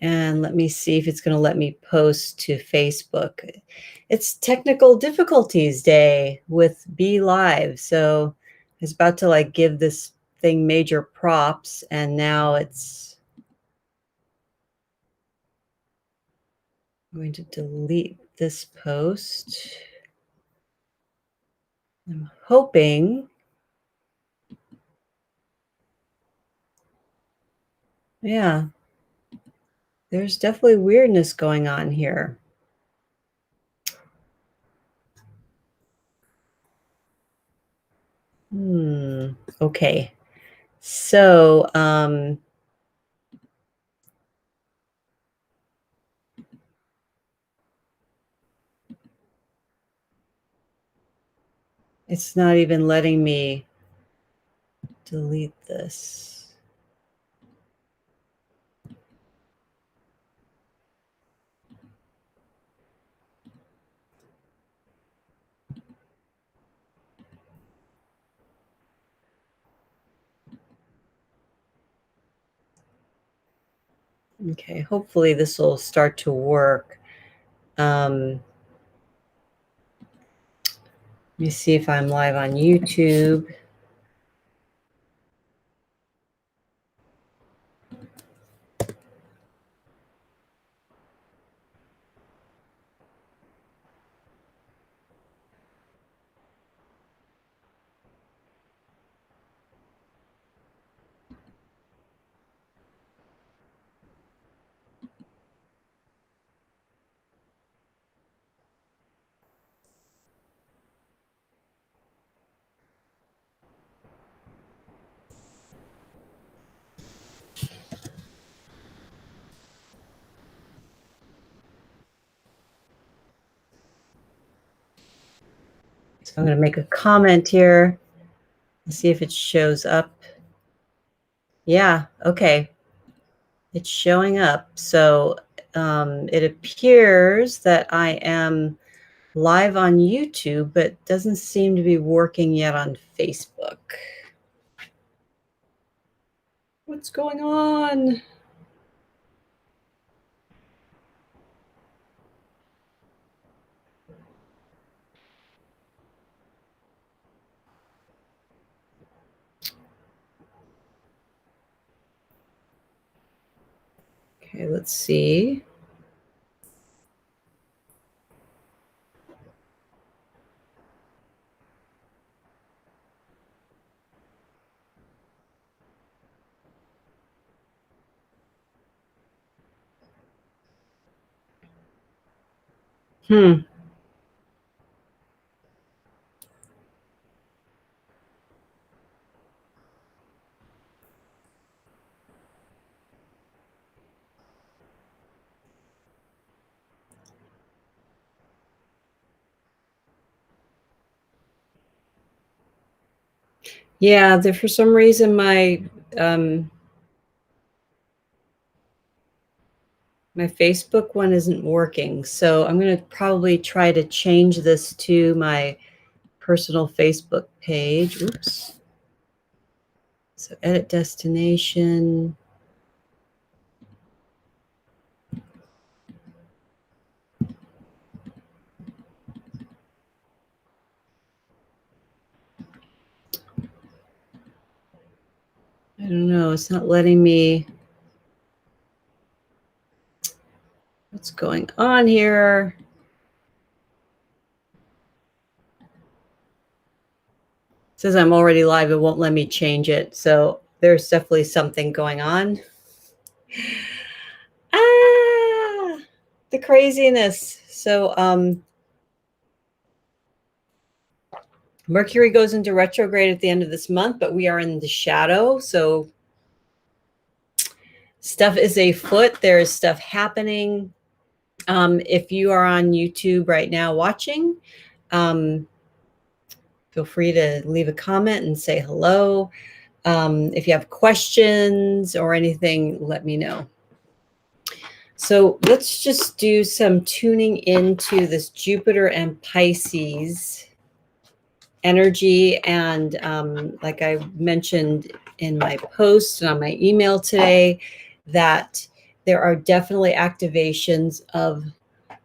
And let me see if it's going to let me post to Facebook. It's technical difficulties day with Be Live. So I was about to like give this thing major props, and now it's I'm going to delete this post. I'm hoping. Yeah, there's definitely weirdness going on here. Okay. So, it's not even letting me delete this. Okay, hopefully this will start to work. Let me see if I'm live on YouTube. So I'm going to make a comment here. Let's see if it shows up. Yeah, okay. It's showing up. So it appears that I am live on YouTube, but doesn't seem to be working yet on Facebook. What's going on? Okay, let's see. Yeah, for some reason my my Facebook one isn't working. So I'm going to probably try to change this to my personal Facebook page. Oops. So edit destination. I don't know. It's not letting me. What's going on here? It says I'm already live. It won't let me change it. So there's definitely something going on. The craziness. So Mercury goes into retrograde at the end of this month, but we are in the shadow. So stuff is afoot. There is stuff happening. If you are on YouTube right now watching, feel free to leave a comment and say hello. If you have questions or anything, let me know. So let's just do some tuning into this Jupiter and Pisces energy. And like I mentioned in my post and on my email today, that there are definitely activations of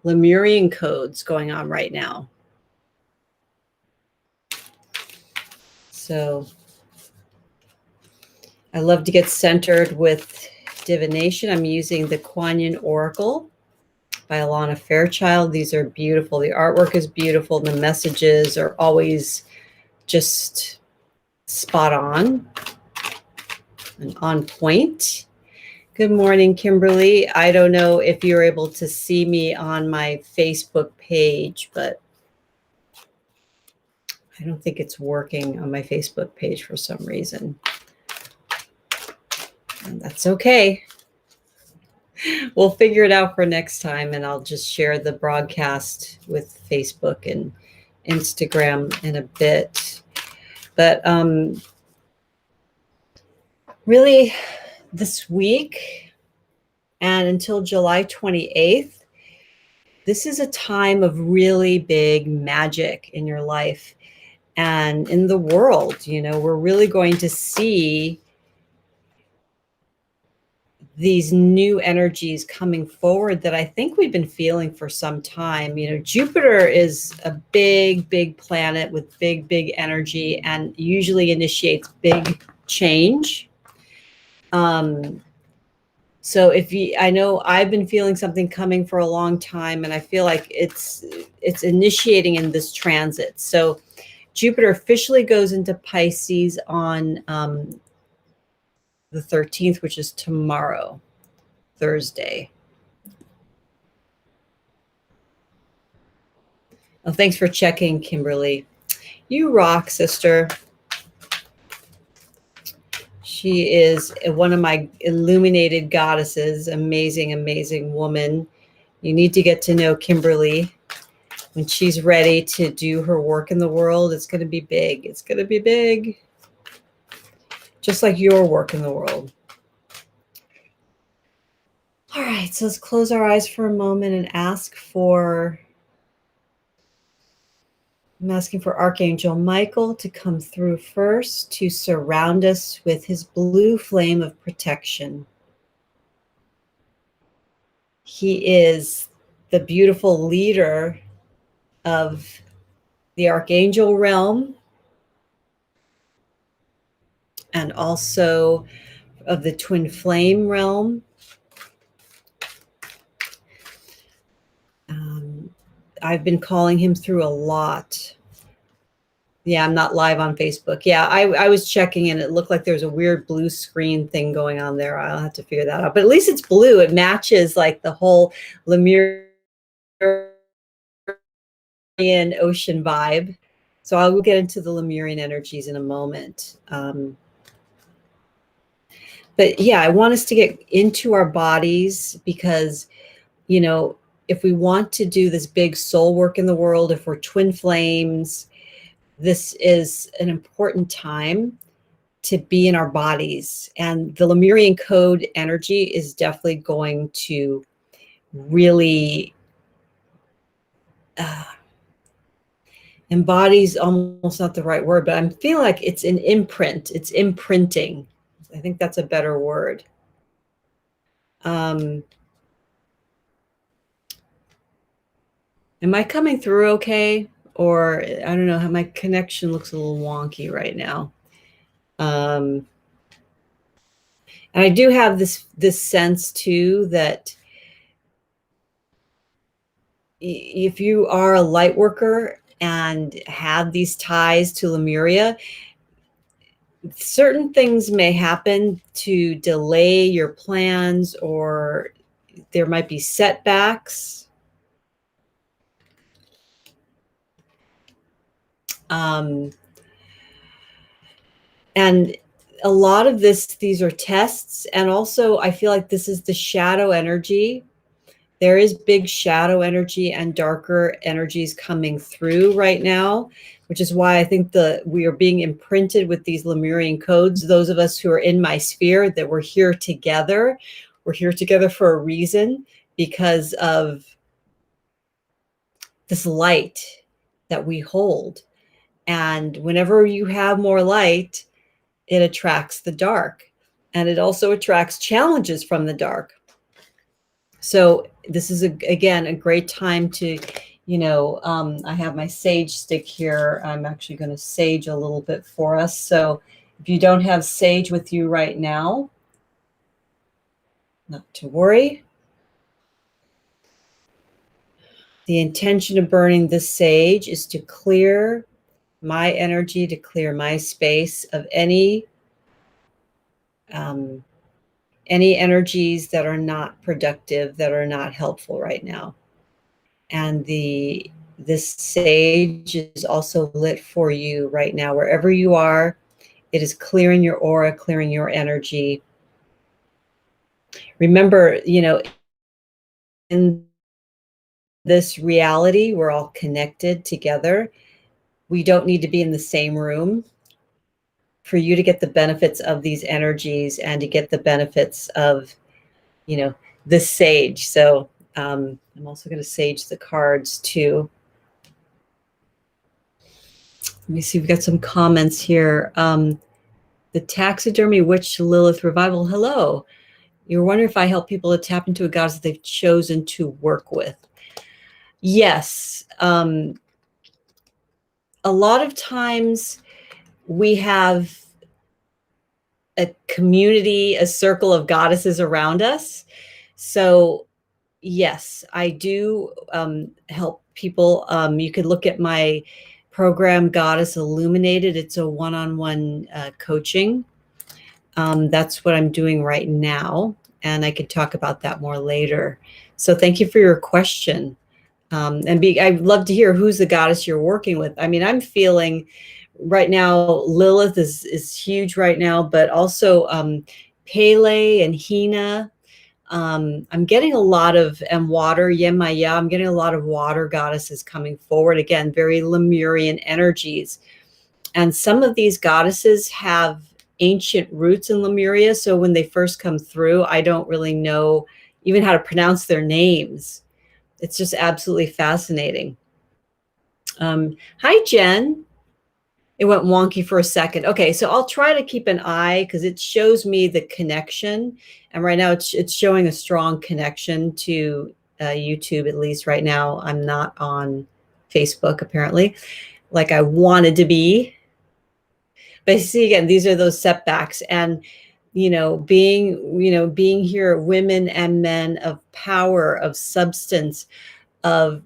Lemurian codes going on right now. So I love to get centered with divination. I'm using the Kuan Yin Oracle by Alana Fairchild. These are beautiful. The artwork is beautiful. The messages are always just spot on and on point. Good morning, Kimberly. I don't know if you're able to see me on my Facebook page, but I don't think it's working on my Facebook page for some reason. And that's okay. We'll figure it out for next time, and I'll just share the broadcast with Facebook and Instagram in a bit. But really, this week and until July 28th, this is a time of really big magic in your life and in the world. You know, we're really going to see these new energies coming forward that I think we've been feeling for some time. You know, Jupiter is a big, big planet with big, big energy and usually initiates big change. So I know I've been feeling something coming for a long time, and I feel like it's initiating in this transit. So Jupiter officially goes into Pisces on the 13th, which is tomorrow, Thursday. Oh, thanks for checking, Kimberly. You rock, sister. She is one of my illuminated goddesses. Amazing, amazing woman. You need to get to know Kimberly. When she's ready to do her work in the world, it's going to be big. It's going to be big. Just like your work in the world. All right, so let's close our eyes for a moment and I'm asking for Archangel Michael to come through first to surround us with his blue flame of protection. He is the beautiful leader of the Archangel realm and also of the twin flame realm. I've been calling him through a lot. Yeah, I'm not live on Facebook. Yeah, I was checking and it looked like there's a weird blue screen thing going on there. I'll have to figure that out. But at least it's blue. It matches like the whole Lemurian ocean vibe. So I will get into the Lemurian energies in a moment. But yeah, I want us to get into our bodies because, you know, if we want to do this big soul work in the world, if we're twin flames, this is an important time to be in our bodies. And the Lemurian code energy is definitely going to really embodies almost not the right word, but I'm feeling like it's an imprint. It's imprinting. I think that's a better word. Am I coming through okay? Or I don't know how my connection looks a little wonky right now. And I do have this sense too that if you are a light worker and have these ties to Lemuria, certain things may happen to delay your plans, or there might be setbacks. And a lot of these are tests. And also I feel like this is the shadow energy. There is big shadow energy and darker energies coming through right now, which is why I think we are being imprinted with these Lemurian codes. Those of us who are in my sphere, that we're here together. We're here together for a reason, because of this light that we hold. And whenever you have more light, it attracts the dark, and it also attracts challenges from the dark. So this is, again, a great time to, I have my sage stick here. I'm actually going to sage a little bit for us. So if you don't have sage with you right now, not to worry. The intention of burning the sage is to clear my energy, to clear my space of any energies that are not productive, that are not helpful right now. And this sage is also lit for you right now, wherever you are. It is clearing your aura, clearing your energy. Remember, in this reality, we're all connected together. We don't need to be in the same room for you to get the benefits of these energies and to get the benefits of, this sage. So I'm also going to sage the cards too. Let me see, we've got some comments here. The Taxidermy Witch Lilith Revival. Hello. You're wondering if I help people to tap into a goddess that they've chosen to work with. Yes. A lot of times we have a community, a circle of goddesses around us. So yes, I do help people. You could look at my program, Goddess Illuminated. It's a one-on-one coaching. That's what I'm doing right now, and I could talk about that more later. So thank you for your question. I'd love to hear who's the goddess you're working with. I mean, I'm feeling right now, Lilith is huge right now, but also Pele and Hina. I'm getting a lot of water, Yemaya. I'm getting a lot of water goddesses coming forward. Again, very Lemurian energies. And some of these goddesses have ancient roots in Lemuria. So when they first come through, I don't really know even how to pronounce their names. It's just absolutely fascinating. Hi, Jen. It went wonky for a second. Okay, so I'll try to keep an eye because it shows me the connection. And right now it's showing a strong connection to YouTube, at least right now. I'm not on Facebook, apparently, like I wanted to be. But see, again, these are those setbacks. And, being here, women and men of power, of substance, of,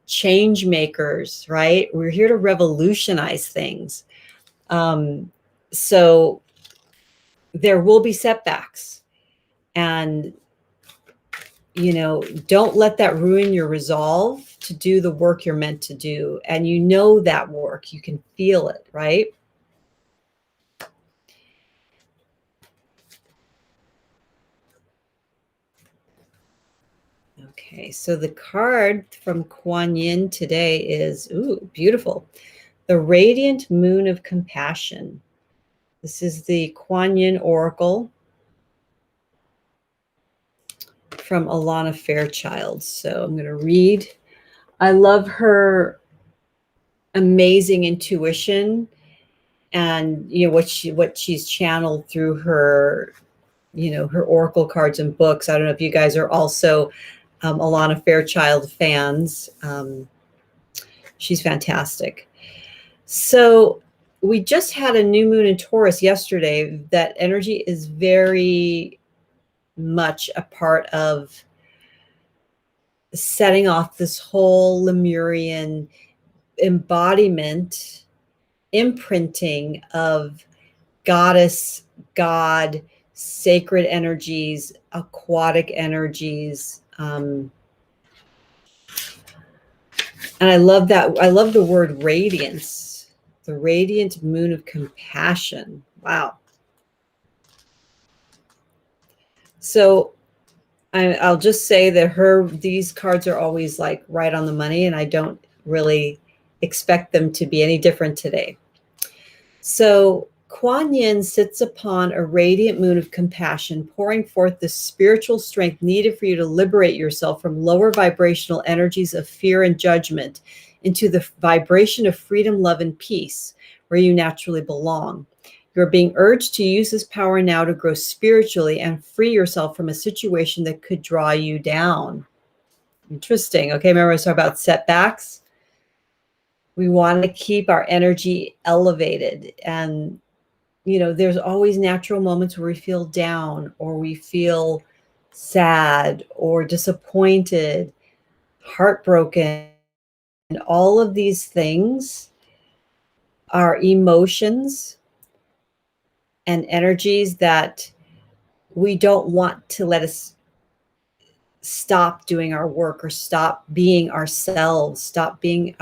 change makers, right? We're here to revolutionize things. So there will be setbacks, and, don't let that ruin your resolve to do the work you're meant to do. And that work, you can feel it, right? Okay, so the card from Kuan Yin today is, ooh, beautiful. The Radiant Moon of Compassion. This is the Kuan Yin Oracle from Alana Fairchild. So I'm going to read. I love her amazing intuition and, what she's channeled through her, her oracle cards and books. I don't know if you guys are also Alana Fairchild fans. She's fantastic. So we just had a new moon in Taurus yesterday. That energy is very much a part of setting off this whole Lemurian embodiment, imprinting of goddess, God, sacred energies, aquatic energies. And I love that. I love the word radiance, the radiant moon of compassion. Wow. So I'll just say that these cards are always like right on the money, and I don't really expect them to be any different today. So Kuan Yin sits upon a radiant moon of compassion, pouring forth the spiritual strength needed for you to liberate yourself from lower vibrational energies of fear and judgment into the vibration of freedom, love, and peace, where you naturally belong. You're being urged to use this power now to grow spiritually and free yourself from a situation that could draw you down. Interesting. Okay, remember I was talking about setbacks? We want to keep our energy elevated. And, there's always natural moments where we feel down or we feel sad or disappointed, heartbroken. And all of these things are emotions and energies that we don't want to let us stop doing our work or stop being ourselves, stop being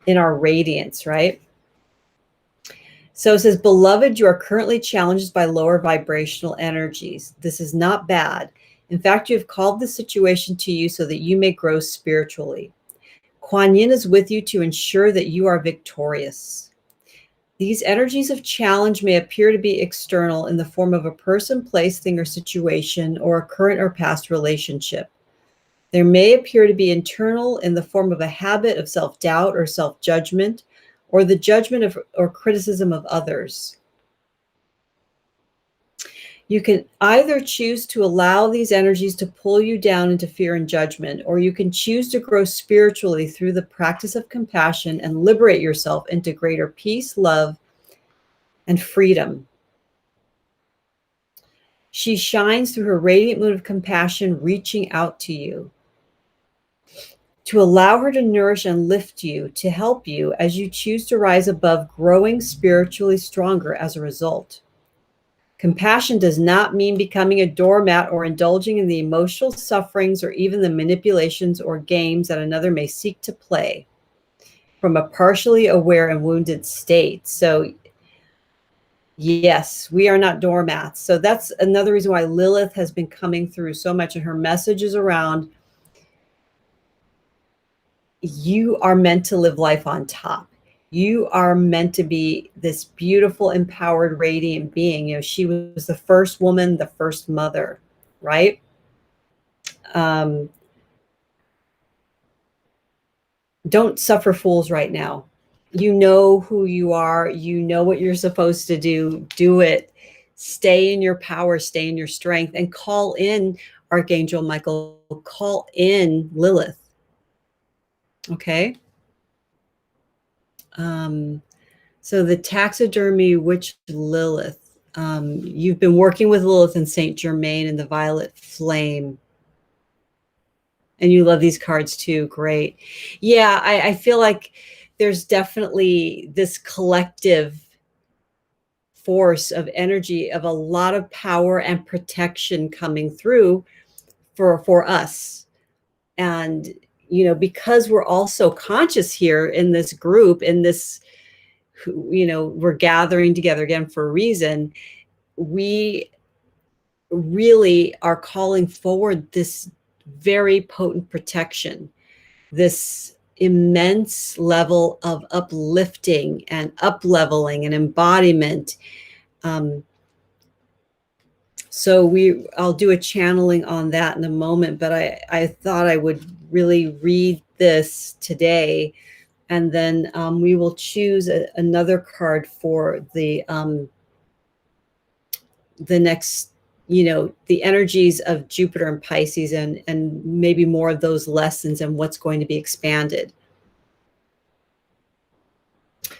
in our radiance, right? So it says, beloved, you are currently challenged by lower vibrational energies. This is not bad. In fact, you have called the situation to you so that you may grow spiritually. Kuan Yin is with you to ensure that you are victorious. These energies of challenge may appear to be external in the form of a person, place, thing, or situation, or a current or past relationship. There may appear to be internal in the form of a habit of self-doubt or self-judgment, or the judgment of or criticism of others. You can either choose to allow these energies to pull you down into fear and judgment, or you can choose to grow spiritually through the practice of compassion and liberate yourself into greater peace, love, and freedom. She shines through her radiant moon of compassion, reaching out to you, to allow her to nourish and lift you, to help you as you choose to rise above, growing spiritually stronger as a result. Compassion does not mean becoming a doormat or indulging in the emotional sufferings or even the manipulations or games that another may seek to play from a partially aware and wounded state. So yes, we are not doormats. So that's another reason why Lilith has been coming through so much, and her message is around, you are meant to live life on top. You are meant to be this beautiful, empowered, radiant being. She was the first woman, the first mother, right? Don't suffer fools right now. You know who you are. You know what you're supposed to do. Do it. Stay in your power, stay in your strength, and call in Archangel Michael, call in Lilith. Okay. So the taxidermy witch Lilith, you've been working with Lilith and Saint Germain and the Violet Flame. And you love these cards too. Great. Yeah, I feel like there's definitely this collective force of energy of a lot of power and protection coming through for us. And, because we're all so conscious here in this group, in this, we're gathering together again for a reason, we really are calling forward this very potent protection, this immense level of uplifting and up-leveling and embodiment. So I'll do a channeling on that in a moment, but I thought I would really read this today, and then we will choose another card for the next, the energies of Jupiter and Pisces, and maybe more of those lessons and what's going to be expanded.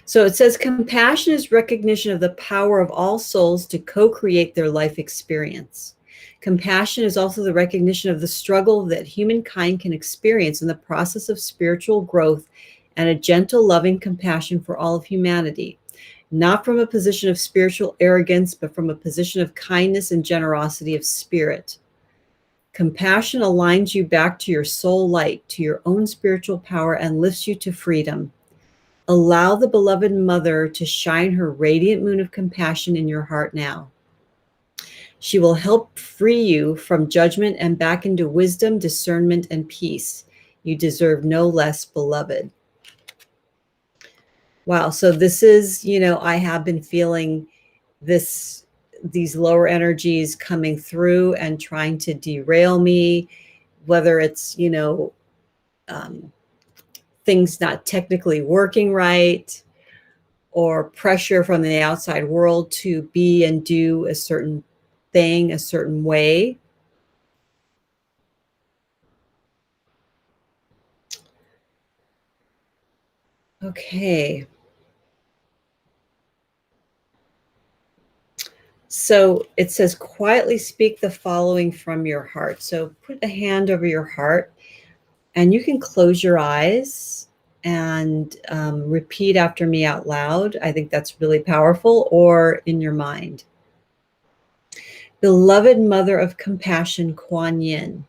So it says, compassion is recognition of the power of all souls to co-create their life experience. Compassion is also the recognition of the struggle that humankind can experience in the process of spiritual growth, and a gentle, loving compassion for all of humanity, not from a position of spiritual arrogance, but from a position of kindness and generosity of spirit. Compassion aligns you back to your soul light, to your own spiritual power, and lifts you to freedom. Allow the beloved mother to shine her radiant moon of compassion in your heart now. She will help free you from judgment and back into wisdom, discernment, and peace. You deserve no less, beloved. Wow. So this is, I have been feeling these lower energies coming through and trying to derail me, whether it's, things not technically working right, or pressure from the outside world to be and do a certain thing a certain way. Okay. So it says, quietly speak the following from your heart. So put a hand over your heart, and you can close your eyes and repeat after me out loud. I think that's really powerful, or in your mind. Beloved Mother of Compassion, Kuan Yin,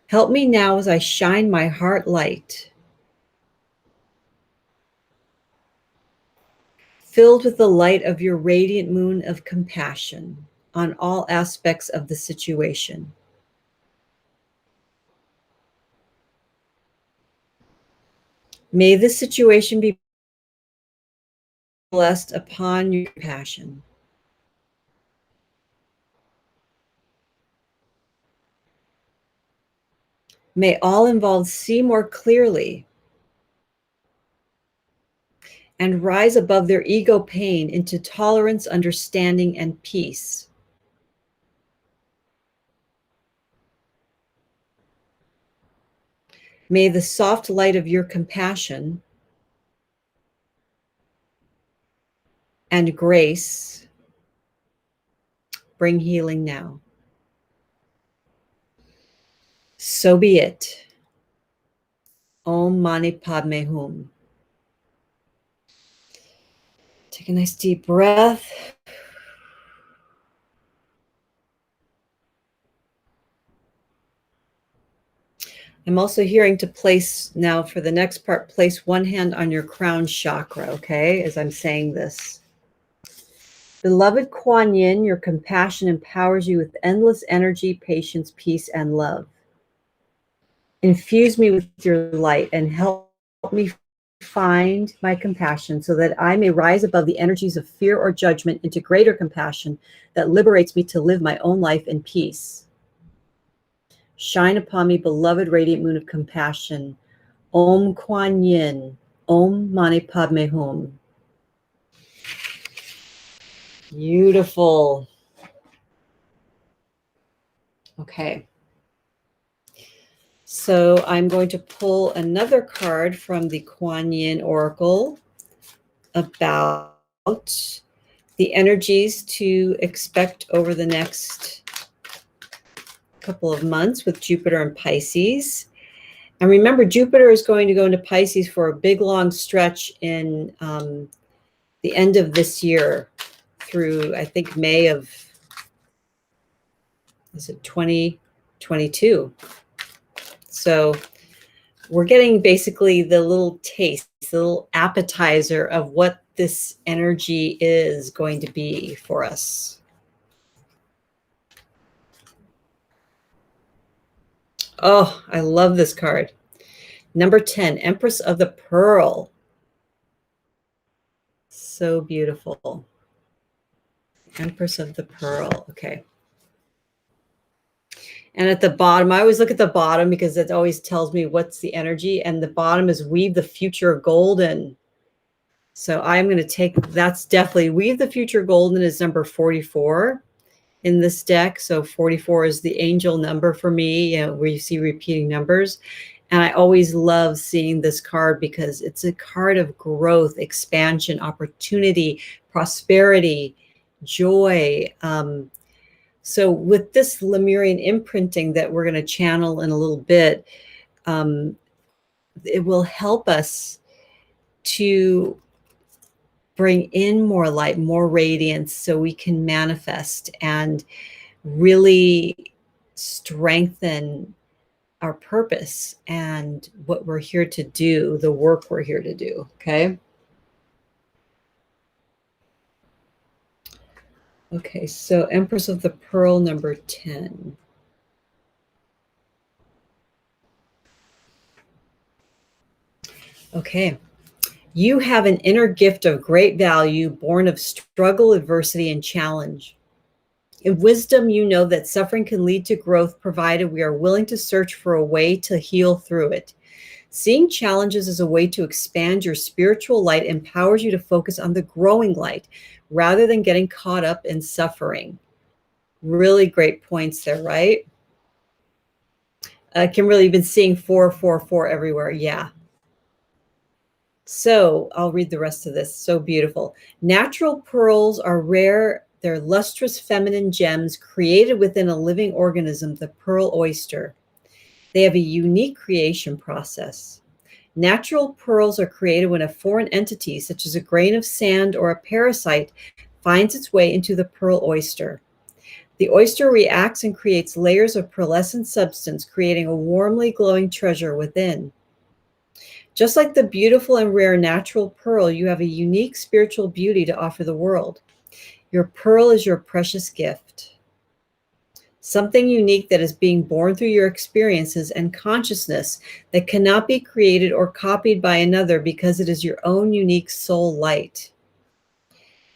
help me now as I shine my heart light, filled with the light of your radiant moon of compassion on all aspects of the situation. May this situation be blessed upon your compassion. May all involved see more clearly and rise above their ego pain into tolerance, understanding, and peace. May the soft light of your compassion and grace bring healing now. So be it. Om Mani Padme Hum. Take a nice deep breath. I'm also hearing to place now, for the next part, place one hand on your crown chakra, okay, as I'm saying this. Beloved Kuan Yin, your compassion empowers you with endless energy, patience, peace, and love. Infuse me with your light and help me find my compassion so that I may rise above the energies of fear or judgment into greater compassion that liberates me to live my own life in peace. Shine upon me, beloved radiant moon of compassion. Om Kuan Yin. Om Mani Padme Hum. Beautiful. Okay. So I'm going to pull another card from the Kuan Yin Oracle about the energies to expect over the next couple of months with Jupiter and Pisces. And remember, Jupiter is going to go into Pisces for a big, long stretch in the end of this year through, I think, May of, is it 2022? So we're getting basically the little taste, the little appetizer of what this energy is going to be for us. Oh, I love this card. Number 10, Empress of the Pearl. So beautiful. Empress of the Pearl. Okay. And at the bottom, I always look at the bottom because it always tells me what's the energy. And the bottom is weave the future golden. So I'm going to take, that's definitely, weave the future golden is number 44 in this deck. So 44 is the angel number for me, where you see repeating numbers. And I always love seeing this card because it's a card of growth, expansion, opportunity, prosperity, joy. So with this Lemurian imprinting that we're going to channel in a little bit, it will help us to bring in more light, more radiance, so we can manifest and really strengthen our purpose and what we're here to do, the work we're here to do, okay? Okay, so Empress of the Pearl, number 10. Okay. You have an inner gift of great value, born of struggle, adversity, and challenge. In wisdom, you know that suffering can lead to growth, provided we are willing to search for a way to heal through it. Seeing challenges as a way to expand your spiritual light empowers you to focus on the growing light rather than getting caught up in suffering. Really great points there, right? Kimberly, you've been seeing 444 everywhere. Yeah. So I'll read the rest of this. So beautiful. Natural pearls are rare. They're lustrous feminine gems created within a living organism, the pearl oyster. They have a unique creation process. Natural pearls are created when a foreign entity, such as a grain of sand or a parasite, finds its way into the pearl oyster. The oyster reacts and creates layers of pearlescent substance, creating a warmly glowing treasure within. Just like the beautiful and rare natural pearl, you have a unique spiritual beauty to offer the world. Your pearl is your precious gift. Something unique that is being born through your experiences and consciousness that cannot be created or copied by another because it is your own unique soul light.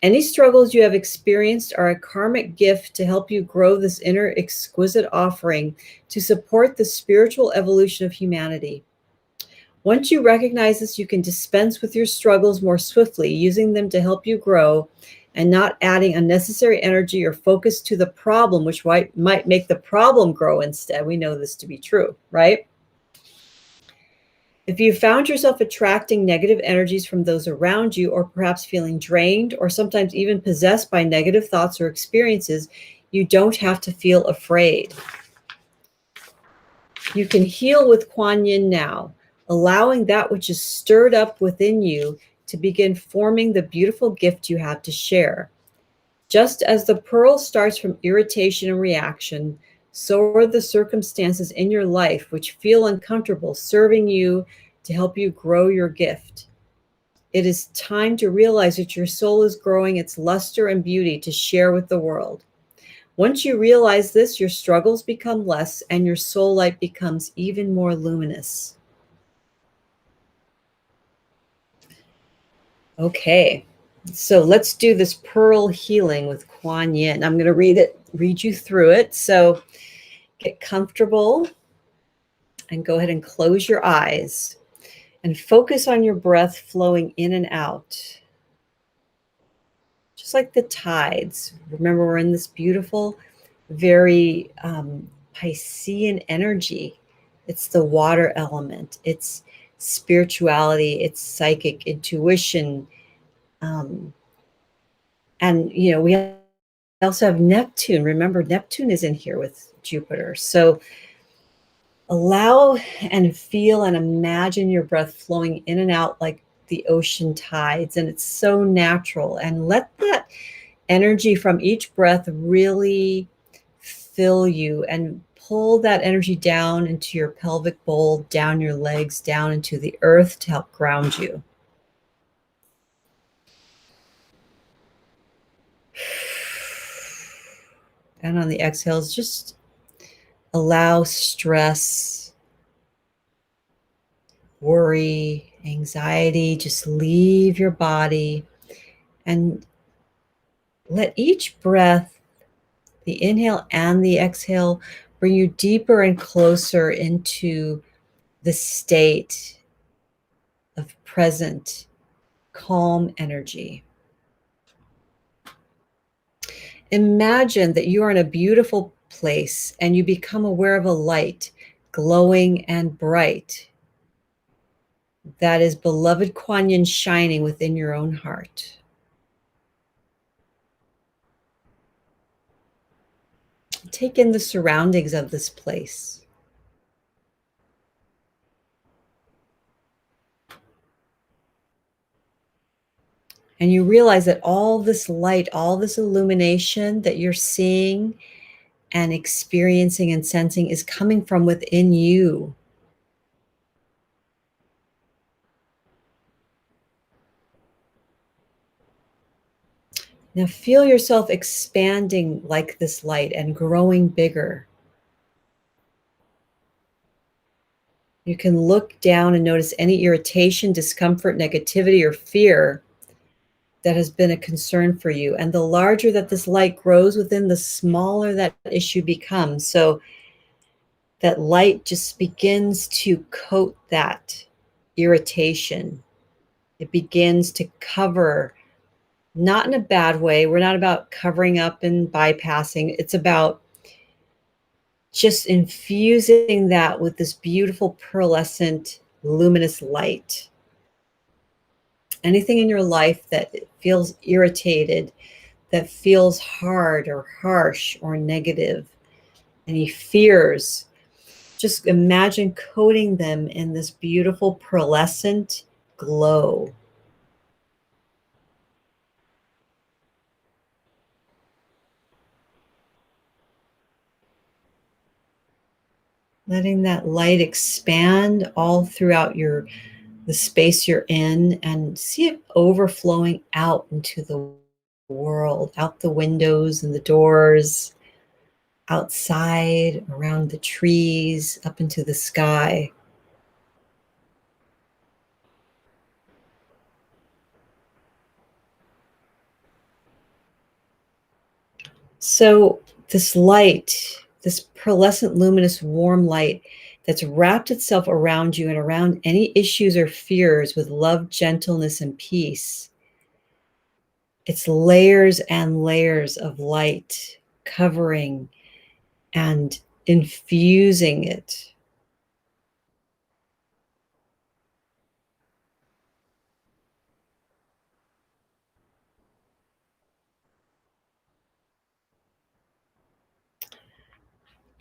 Any struggles you have experienced are a karmic gift to help you grow this inner exquisite offering to support the spiritual evolution of humanity. Once you recognize this, you can dispense with your struggles more swiftly, using them to help you grow and not adding unnecessary energy or focus to the problem, which might make the problem grow instead. We know this to be true, right? If you found yourself attracting negative energies from those around you, or perhaps feeling drained or sometimes even possessed by negative thoughts or experiences, you don't have to feel afraid. You can heal with Kuan Yin now, allowing that which is stirred up within you to begin forming the beautiful gift you have to share. Just as the pearl starts from irritation and reaction, so are the circumstances in your life which feel uncomfortable serving you to help you grow your gift. It is time to realize that your soul is growing its luster and beauty to share with the world. Once you realize this, your struggles become less and your soul light becomes even more luminous. Okay, so let's do this pearl healing with Kuan Yin. I'm going to read you through it. So get comfortable and go ahead and close your eyes and focus on your breath flowing in and out. Just like the tides. Remember, we're in this beautiful, very Piscean energy. It's the water element. It's spirituality. It's psychic intuition. And, you know, we also have Neptune. Remember, Neptune is in here with Jupiter. So allow and feel and imagine your breath flowing in and out like the ocean tides. And it's so natural. And let that energy from each breath really fill you and pull that energy down into your pelvic bowl, down your legs, down into the earth to help ground you. And on the exhales, just allow stress, worry, anxiety, just leave your body and let each breath, the inhale and the exhale, bring you deeper and closer into the state of present, calm energy. Imagine that you are in a beautiful place and you become aware of a light, glowing and bright. That is beloved Kuan Yin shining within your own heart. Take in the surroundings of this place. And you realize that all this light, all this illumination that you're seeing and experiencing and sensing is coming from within you. Now feel yourself expanding like this light and growing bigger. You can look down and notice any irritation, discomfort, negativity, or fear that has been a concern for you. And the larger that this light grows within, the smaller that issue becomes. So that light just begins to coat that irritation. It begins to cover, not in a bad way. We're not about covering up and bypassing. It's about just infusing that with this beautiful pearlescent, luminous light. Anything in your life that feels irritated, that feels hard or harsh or negative, any fears, just imagine coating them in this beautiful pearlescent glow. Letting that light expand all throughout the space you're in, and see it overflowing out into the world, out the windows and the doors, outside, around the trees, up into the sky. So this light, this pearlescent, luminous, warm light that's wrapped itself around you and around any issues or fears with love, gentleness, and peace. It's layers and layers of light covering and infusing it.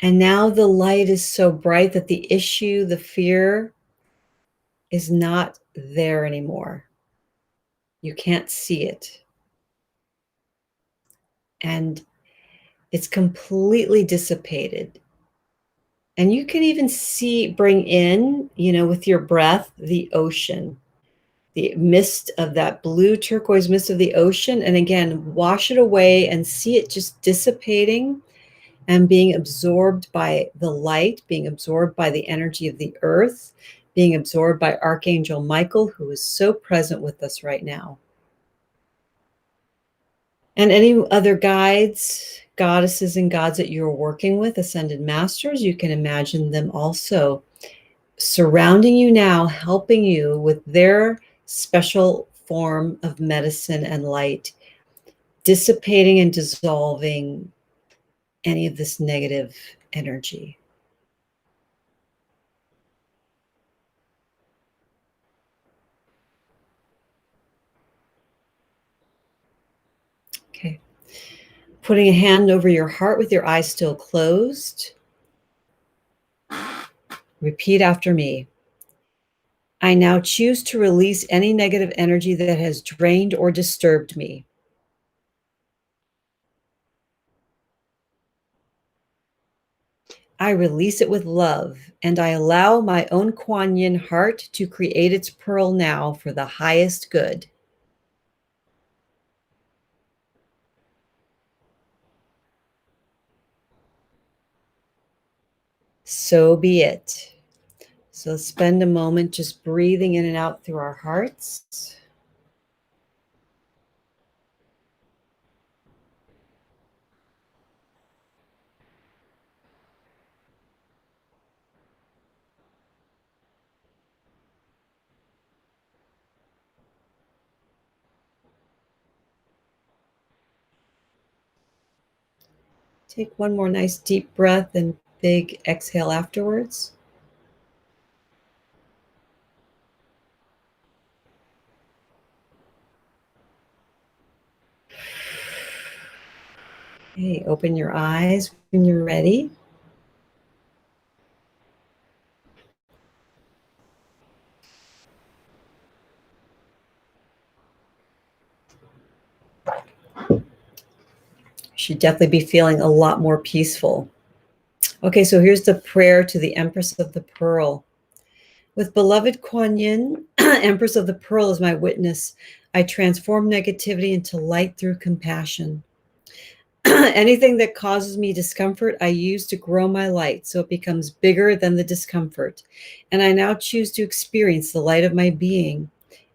And now the light is so bright that the issue, the fear, is not there anymore. You can't see it. And it's completely dissipated. And you can even bring in, with your breath, the ocean, the mist of that blue turquoise mist of the ocean. And again, wash it away and see it just dissipating and being absorbed by the light, being absorbed by the energy of the earth, being absorbed by Archangel Michael, who is so present with us right now. And any other guides, goddesses, and gods that you're working with, ascended masters, you can imagine them also surrounding you now, helping you with their special form of medicine and light, dissipating and dissolving any of this negative energy. Okay. Putting a hand over your heart with your eyes still closed. Repeat after me. I now choose to release any negative energy that has drained or disturbed me. I release it with love, and I allow my own Kuan Yin heart to create its pearl now for the highest good. So be it. So spend a moment just breathing in and out through our hearts. Take one more nice deep breath and big exhale afterwards. Okay, open your eyes when you're ready. You should definitely be feeling a lot more peaceful. Okay, so here's the prayer to the Empress of the Pearl. With beloved Kuan Yin, Empress of the Pearl, as my witness, I transform negativity into light through compassion. Anything that causes me discomfort, I use to grow my light so it becomes bigger than the discomfort. And I now choose to experience the light of my being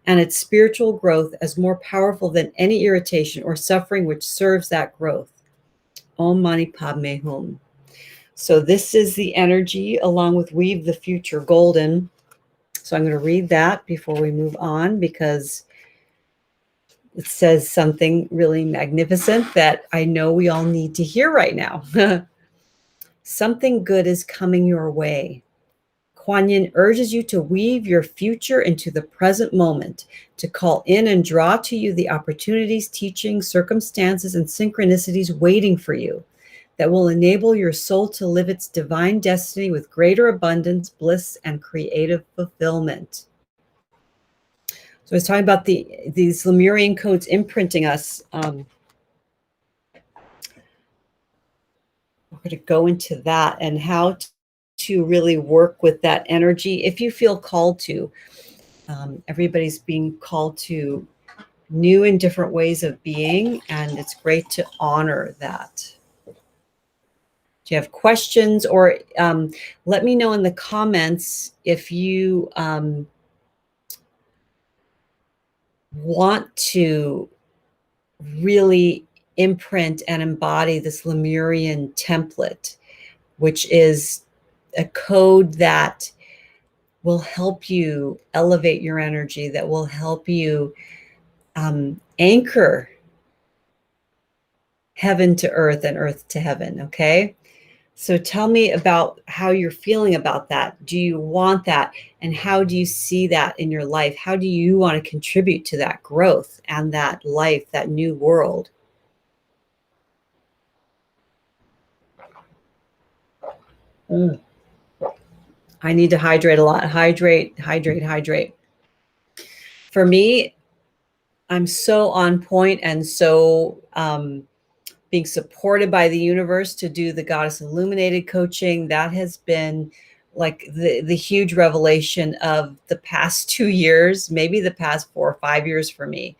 and its spiritual growth as more powerful than any irritation or suffering which serves that growth. Om Mani Padme Hum. So this is the energy, along with Weave the Future Golden, So I'm going to read that before we move on, because it says something really magnificent that I know we all need to hear right now. Something good is coming your way. Kuan Yin urges you to weave your future into the present moment, to call in and draw to you the opportunities, teachings, circumstances, and synchronicities waiting for you that will enable your soul to live its divine destiny with greater abundance, bliss, and creative fulfillment. So I was talking about these Lemurian codes imprinting us. We're going to go into that and how to really work with that energy if you feel called to. Everybody's being called to new and different ways of being, and it's great to honor that. Do you have questions, or let me know in the comments if you want to really imprint and embody this Lemurian template, which is a code that will help you elevate your energy, that will help you anchor heaven to earth and earth to heaven. Okay. So tell me about how you're feeling about that. Do you want that? And how do you see that in your life? How do you want to contribute to that growth and that life, that new world? I need to hydrate a lot. Hydrate, hydrate, hydrate. For me, I'm so on point and so being supported by the universe to do the Goddess Illuminated coaching. That has been like the huge revelation of the past 2 years, maybe the past 4 or 5 years for me.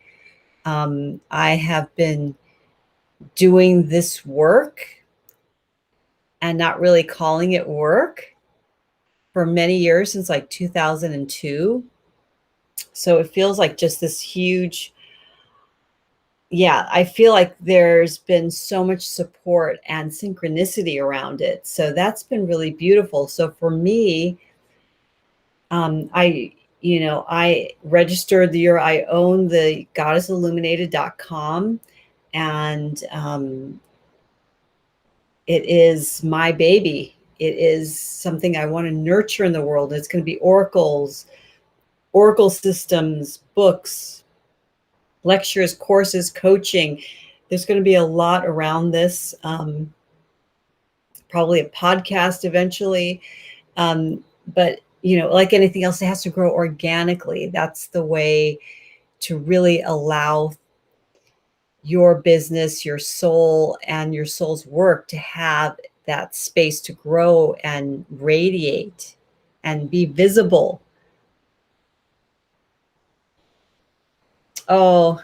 I have been doing this work and not really calling it work for many years, since like 2002. So it feels like just this huge, yeah, I feel like there's been so much support and synchronicity around it. So that's been really beautiful. So for me, I registered the year I own the goddessilluminated.com, and it is my baby. It is something I want to nurture in the world. It's going to be oracles, oracle systems, books, lectures, courses, coaching. There's going to be a lot around this, probably a podcast eventually. But, like anything else, it has to grow organically. That's the way to really allow your business, your soul, and your soul's work to have that space to grow and radiate and be visible. Oh,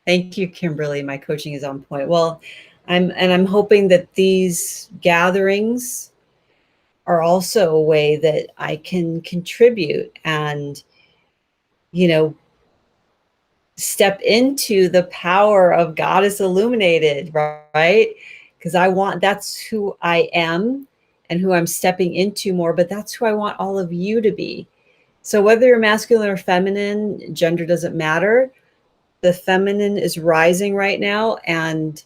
thank you, Kimberly. My coaching is on point. Well, I'm hoping that these gatherings are also a way that I can contribute and, step into the power of Goddess Illuminated, right? Because that's who I am and who I'm stepping into more, but that's who I want all of you to be. So whether you're masculine or feminine, gender doesn't matter. The feminine is rising right now, and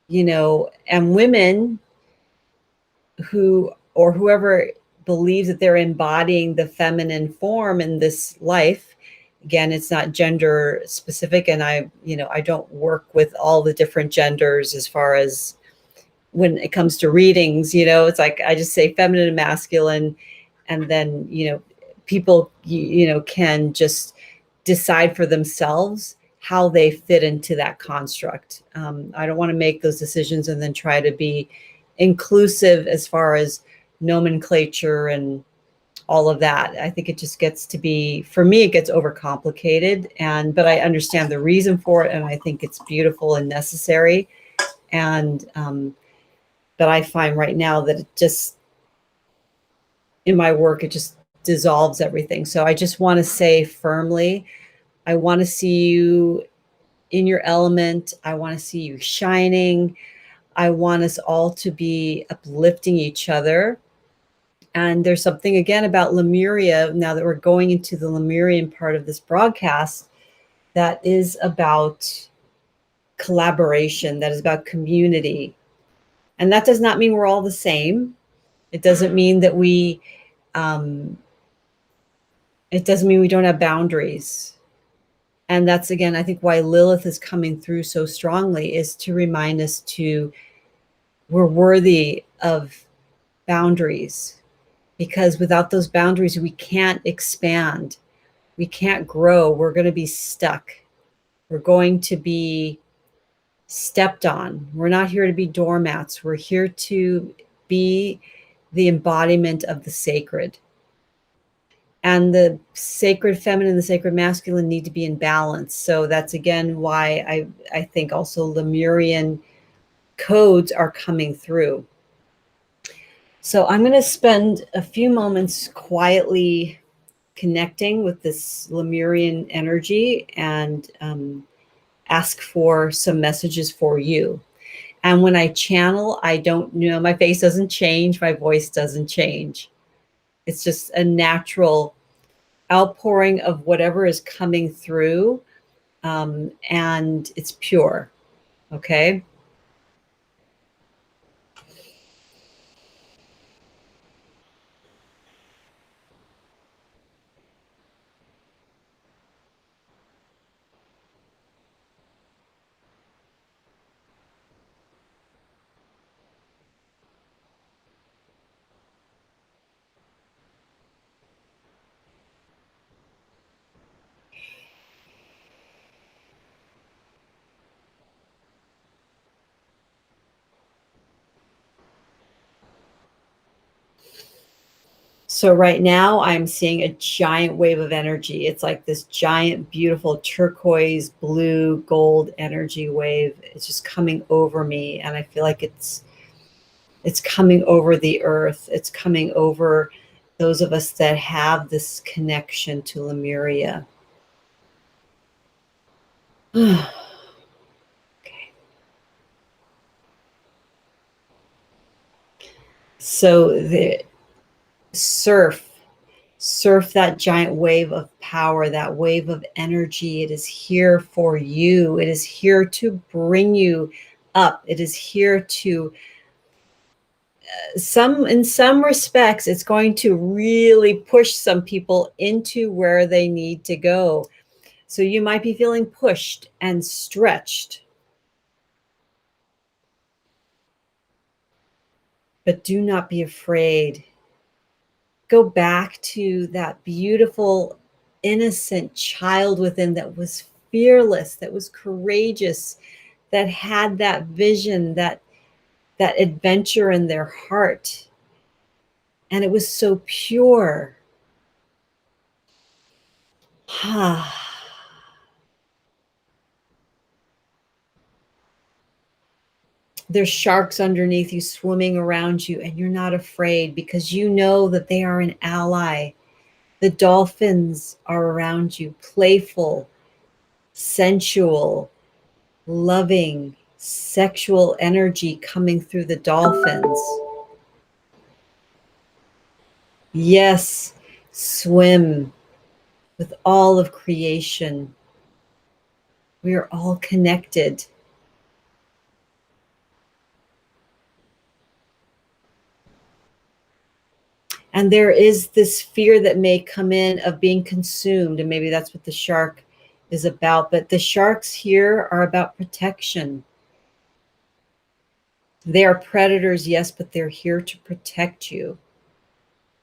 women whoever believes that they're embodying the feminine form in this life. Again, it's not gender specific, and I don't work with all the different genders as far as when it comes to readings. It's like I just say feminine and masculine, and then people can just decide for themselves how they fit into that construct. I don't want to make those decisions and then try to be inclusive as far as nomenclature and all of that. I think it just gets to be, for me, it gets overcomplicated, but I understand the reason for it, and I think it's beautiful and necessary. And but I find right now that it just, in my work, it just dissolves everything. So I just want to say firmly, I want to see you in your element. I want to see you shining. I want us all to be uplifting each other. And there's something again about Lemuria, now that we're going into the Lemurian part of this broadcast, that is about collaboration, that is about community. And that does not mean we're all the same. It doesn't mean that it doesn't mean we don't have boundaries. And that's, again, I think why Lilith is coming through so strongly, is to remind us we're worthy of boundaries, because without those boundaries, we can't expand. We can't grow. We're going to be stuck. We're going to be stepped on. We're not here to be doormats. We're here to be the embodiment of the sacred. And the sacred feminine and the sacred masculine need to be in balance. So that's, again, why I think also Lemurian codes are coming through. So I'm going to spend a few moments quietly connecting with this Lemurian energy and ask for some messages for you. And when I channel, I don't know, my face doesn't change, my voice doesn't change. It's just a natural outpouring of whatever is coming through, and it's pure. Okay. So right now I'm seeing a giant wave of energy. It's like this giant, beautiful turquoise, blue, gold energy wave. It's just coming over me. And I feel like it's coming over the earth. It's coming over those of us that have this connection to Lemuria. Okay. So the surf that giant wave of power, that wave of energy. It is here for you. It is here to bring you up. It is here to in some respects, it's going to really push some people into where they need to go. So you might be feeling pushed and stretched, but do not be afraid. Go back to that beautiful, innocent child within that was fearless, that was courageous, that had that vision, that adventure in their heart. And it was so pure. There's sharks underneath you, swimming around you, and you're not afraid because you know that they are an ally. The dolphins are around you, playful, sensual, loving, sexual energy coming through the dolphins. Yes, swim with all of creation. We are all connected. And there is this fear that may come in of being consumed, and maybe that's what the shark is about. But the sharks here are about protection. They are predators, yes, but they're here to protect you.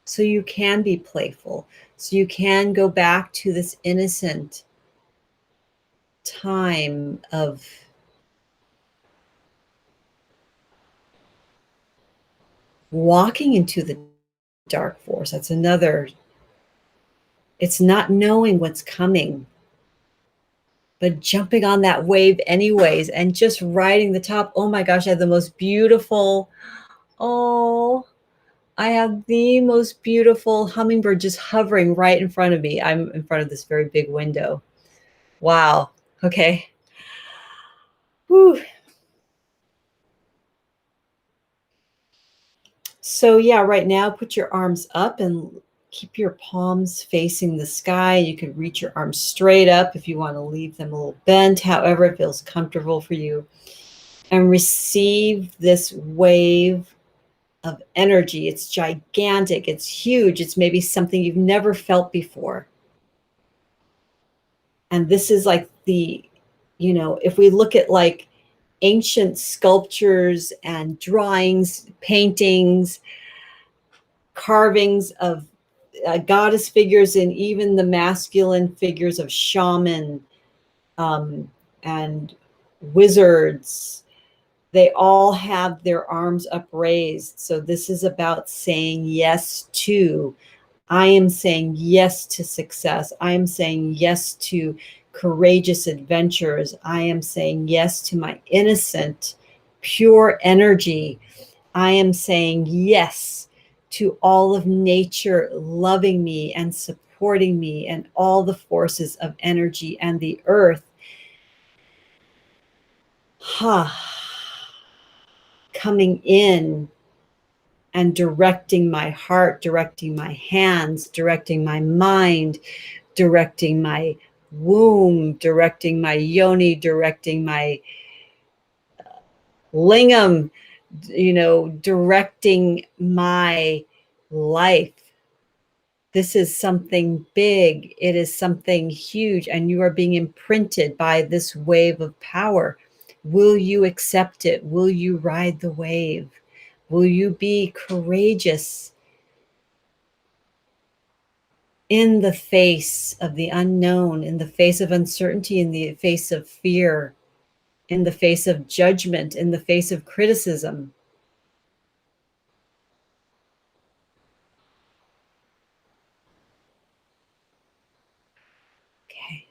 So you can be playful. So you can go back to this innocent time of walking into the dark force. That's another. It's not knowing what's coming, but jumping on that wave anyways and just riding the top. Oh my gosh, I have the most beautiful, I have the most beautiful hummingbird just hovering right in front of me. I'm in front of this very big window. Wow. Okay. Whew. So yeah, right now, put your arms up and keep your palms facing the sky. You can reach your arms straight up if you want to leave them a little bent, however it feels comfortable for you. And receive this wave of energy. It's gigantic. It's huge. It's maybe something you've never felt before. And this is like if we look at like ancient sculptures and drawings, paintings, carvings of goddess figures, and even the masculine figures of shaman and wizards, they all have their arms upraised. So this is about saying yes to. I am saying yes to success. I am saying yes to courageous adventures. I am saying yes to my innocent, pure energy. I am saying yes to all of nature loving me and supporting me, and all the forces of energy and the earth. Coming in and directing my heart, directing my hands, directing my mind, directing my womb, directing my yoni, directing my lingam, directing my life. This is something big. It is something huge, and you are being imprinted by this wave of power. Will you accept it? Will you ride the wave? Will you be courageous in the face of the unknown, in the face of uncertainty, in the face of fear, in the face of judgment, in the face of criticism? Okay.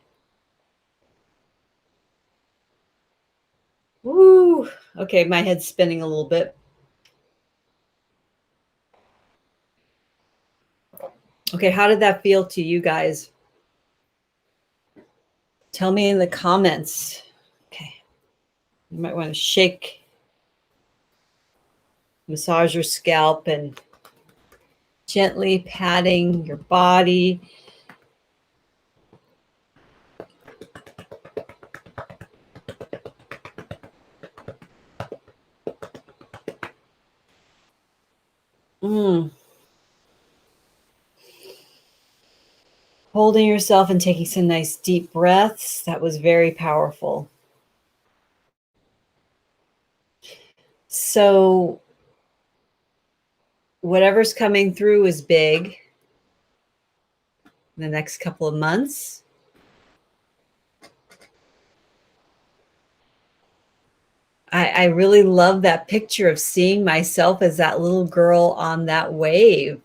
Woo. Okay, my head's spinning a little bit. Okay, how did that feel to you guys? Tell me in the comments. Okay. You might want to massage your scalp and gently patting your body. Holding yourself and taking some nice deep breaths. That was very powerful. So whatever's coming through is big in the next couple of months. I really love that picture of seeing myself as that little girl on that wave.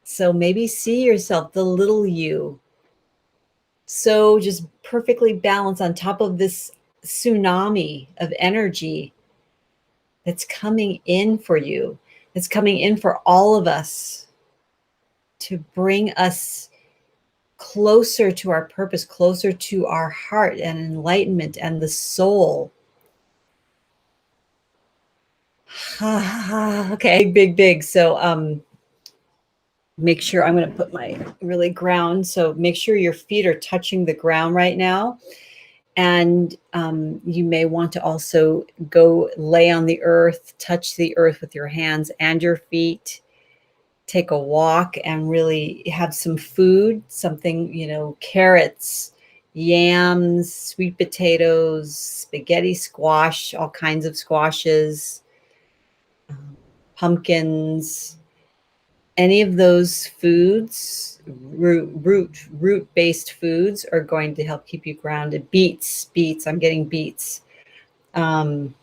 So maybe see yourself, the little you. So just perfectly balanced on top of this tsunami of energy that's coming in for you. It's coming in for all of us to bring us closer to our purpose, closer to our heart and enlightenment and the soul. Okay, big. So make sure, I'm going to put my really ground. So make sure your feet are touching the ground right now. And you may want to also go lay on the earth, touch the earth with your hands and your feet. Take a walk and really have some food, something, carrots, yams, sweet potatoes, spaghetti squash, all kinds of squashes, pumpkins, any of those foods, root-based foods, are going to help keep you grounded. Beets, I'm getting beets. And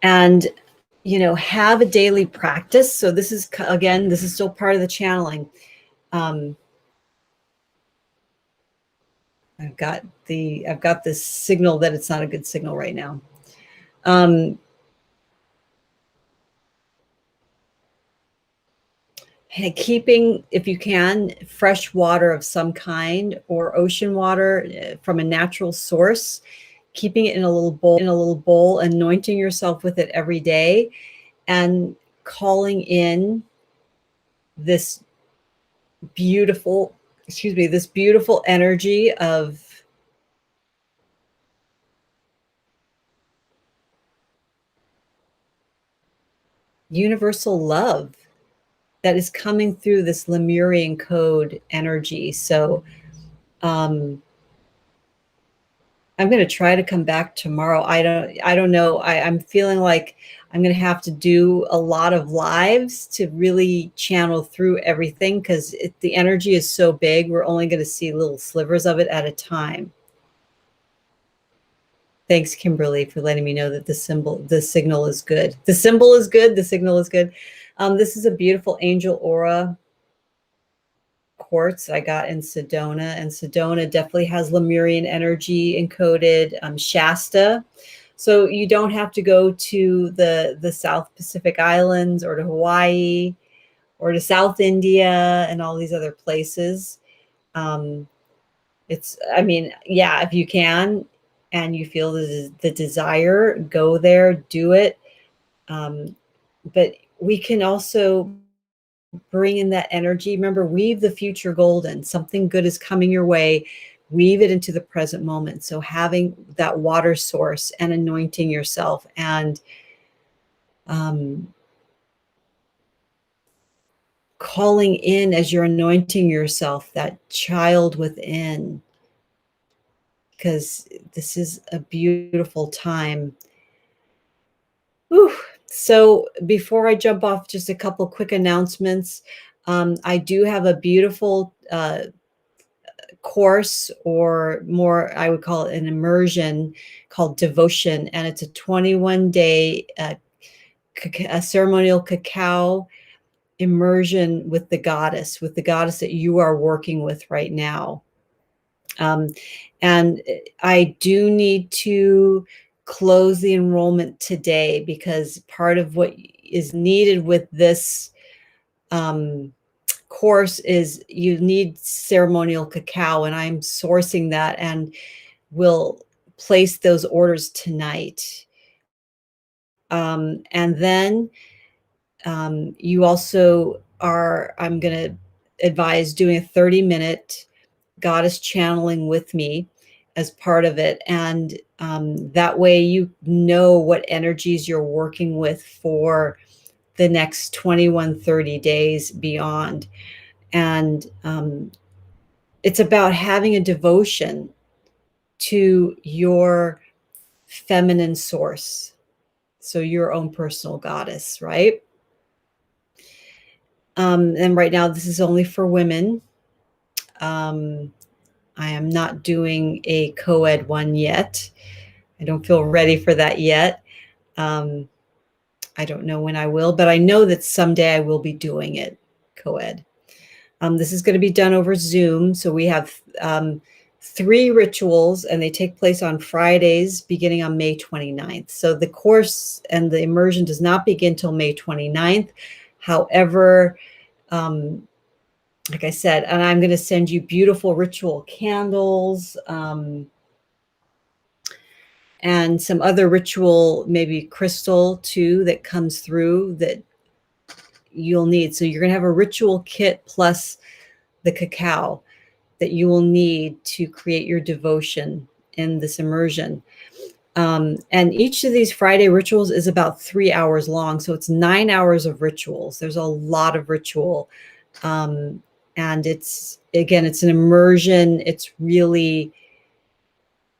have a daily practice. So this is, again, this is still part of the channeling. I've got this signal that it's not a good signal right now. Keeping, if you can, fresh water of some kind, or ocean water from a natural source, keeping it in a little bowl, anointing yourself with it every day, and calling in this beautiful, this beautiful energy of universal love that is coming through this Lemurian code energy. So I'm going to try to come back tomorrow. I don't know. I'm feeling like I'm going to have to do a lot of lives to really channel through everything, because the energy is so big. We're only going to see little slivers of it at a time. Thanks, Kimberly, for letting me know that the signal is good. The symbol is good. The signal is good. This is a beautiful angel aura quartz I got in Sedona, and Sedona definitely has Lemurian energy encoded, Shasta. So you don't have to go to the South Pacific Islands or to Hawaii or to South India and all these other places. I mean, yeah, if you can and you feel the desire, go there, do it. But we can also bring in that energy. Remember, weave the future golden. Something good is coming your way. Weave it into the present moment. So having that water source and anointing yourself, and calling in, as you're anointing yourself, that child within, because this is a beautiful time. Whew. So before I jump off, just a couple quick announcements. I do have a beautiful course, or more, I would call it an immersion, called Devotion. And it's a 21-day a ceremonial cacao immersion with the goddess that you are working with right now. And I do need to close the enrollment today, because part of what is needed with this course is you need ceremonial cacao, and I'm sourcing that and will place those orders tonight. And then you also are, I'm going to advise doing a 30-minute goddess channeling with me as part of it. And that way you know what energies you're working with for the next 30 days beyond. And it's about having a devotion to your feminine source. So your own personal goddess, right? And right now, this is only for women. I am not doing a co-ed one yet. I don't feel ready for that yet. I don't know when I will, but I know that someday I will be doing it, co-ed. This is going to be done over Zoom. So we have 3 rituals, and they take place on Fridays beginning on May 29th. So the course and the immersion does not begin till May 29th. However, like I said, and I'm going to send you beautiful ritual candles, and some other ritual, maybe crystal too, that comes through that you'll need. So you're going to have a ritual kit plus the cacao that you will need to create your devotion in this immersion. And each of these Friday rituals is about 3 hours long. So it's 9 hours of rituals. There's a lot of ritual. And it's an immersion. It's really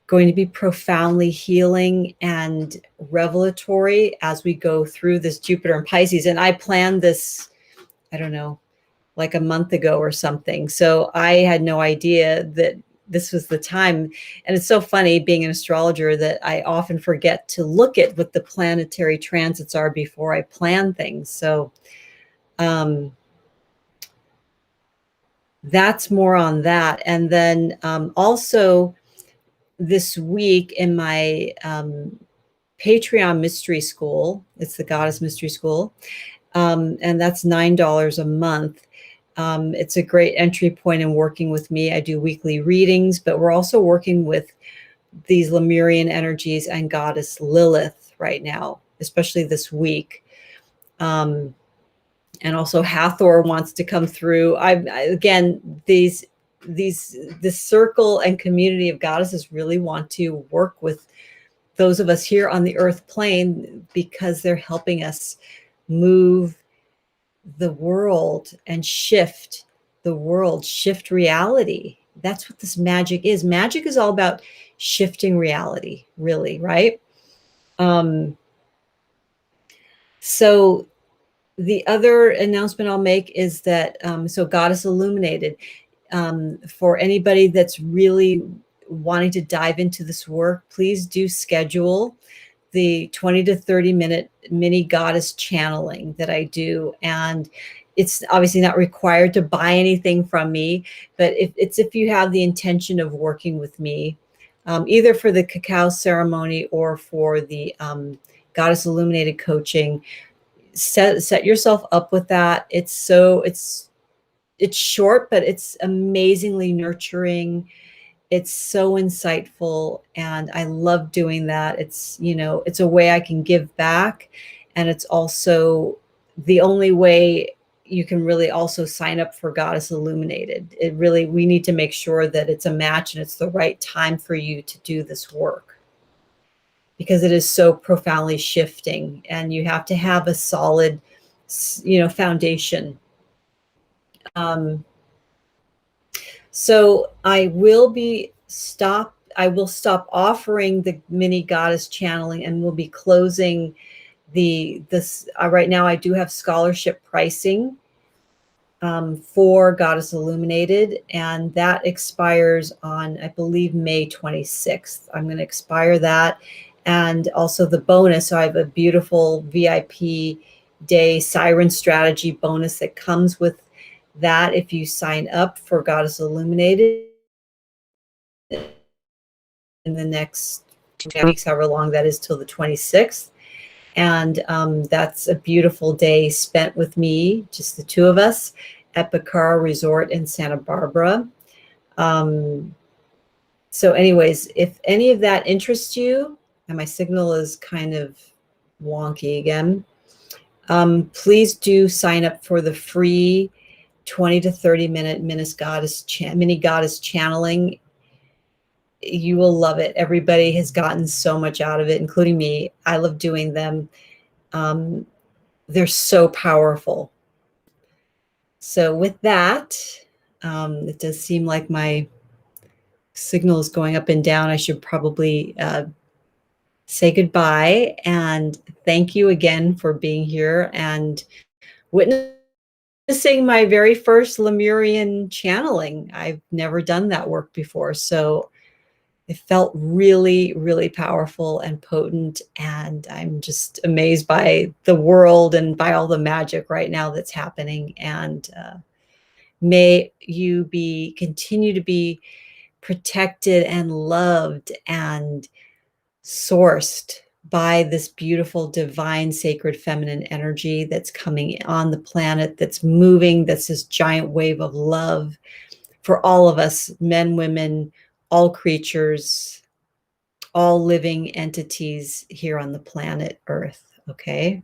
going to be profoundly healing and revelatory as we go through this Jupiter and Pisces. And I planned this, I don't know, like a month ago or something. So I had no idea that this was the time. And it's so funny being an astrologer that I often forget to look at what the planetary transits are before I plan things. So that's more on that. And then also this week in my Patreon mystery school, it's the Goddess Mystery School, and that's $9 a month. It's a great entry point in working with me. I do weekly readings, but we're also working with these Lemurian energies and goddess Lilith right now, especially this week. And also Hathor wants to come through. Again, this circle and community of goddesses really want to work with those of us here on the earth plane, because they're helping us move the world and shift the world, shift reality. That's what this magic is. Magic is all about shifting reality, really, right? So the other announcement I'll make is that, so Goddess Illuminated, for anybody that's really wanting to dive into this work, please do schedule the 20 to 30 minute mini goddess channeling that I do. And it's obviously not required to buy anything from me, but if you have the intention of working with me, either for the cacao ceremony or for the Goddess Illuminated coaching, set yourself up with that. It's short, but it's amazingly nurturing. It's so insightful, and I love doing that. It's, it's a way I can give back, and it's also the only way you can really also sign up for Goddess Illuminated. We need to make sure that it's a match and it's the right time for you to do this work, because it is so profoundly shifting, and you have to have a solid, foundation. So I will stop offering the mini goddess channeling, and we'll be closing this. Right now I do have scholarship pricing for Goddess Illuminated, and that expires on, I believe, May 26th. I'm going to expire that. And also the bonus. So I have a beautiful VIP day siren strategy bonus that comes with that if you sign up for Goddess Illuminated in the next 2 weeks, however long that is, till the 26th. And that's a beautiful day spent with me, just the two of us, at Bacara Resort in Santa Barbara. So anyways, if any of that interests you, and my signal is kind of wonky again, please do sign up for the free 20 to 30 minute mini goddess channeling. You will love it. Everybody has gotten so much out of it, including me. I love doing them. They're so powerful. So with that, it does seem like my signal is going up and down. I should probably say goodbye, and thank you again for being here and witnessing my very first Lemurian channeling. I've never done that work before, so it felt really, really powerful and potent, and I'm just amazed by the world and by all the magic right now that's happening. And may you continue to be protected and loved and sourced by this beautiful, divine, sacred feminine energy that's coming on the planet, that's moving, that's this giant wave of love for all of us, men, women, all creatures, all living entities here on the planet Earth. Okay.